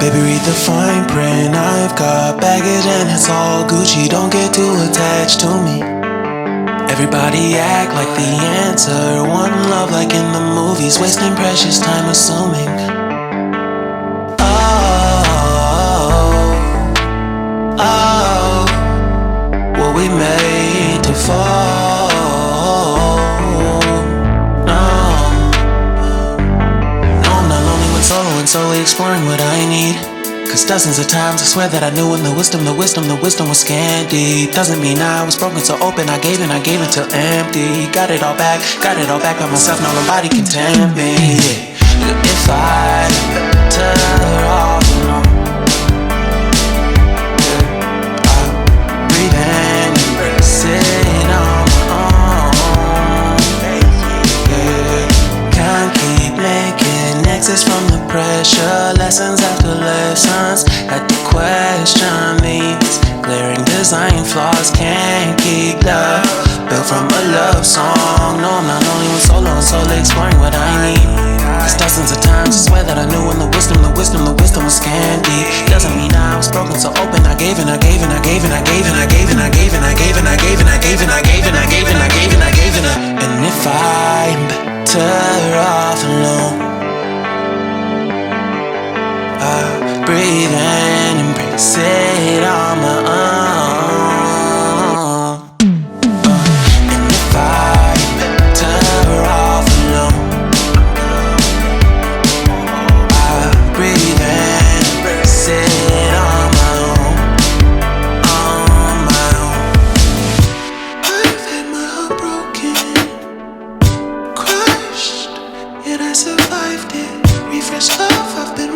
Baby, read the fine print. I've got baggage and it's all Gucci. Don't get too attached to me. Everybody act like the answer. One love like in the movies. Wasting precious time assuming. Oh, were we made to fall? No, I'm not lonely when solo and solely exploring what I need. Cause dozens of times I swear that I knew when the wisdom was scanty. Doesn't mean I was broken so open, I gave till empty. Got it all back by myself, now nobody can tempt me. If I better off alone, sit on my own. Can't keep making exits from the pressure. Lessons after lessons, had to question these glaring design flaws. Can't keep love built from a love song. No, I'm not only when solo and solely exploring what I need. Cause dozens of times I swear that I knew when the wisdom was scanty. Doesn't mean I was broken so open, I gave and I gave and I gave and I gave and I gave and I gave and I gave and I gave and I gave and I gave and I gave and I gave and I gave and I. And if I'm better off alone, I breathe and embrace it on my own. And if I'm better off alone, breathe and embrace it on my own, on my own. I've had my heart broken, crushed, yet I survived it. Refresh love, I've been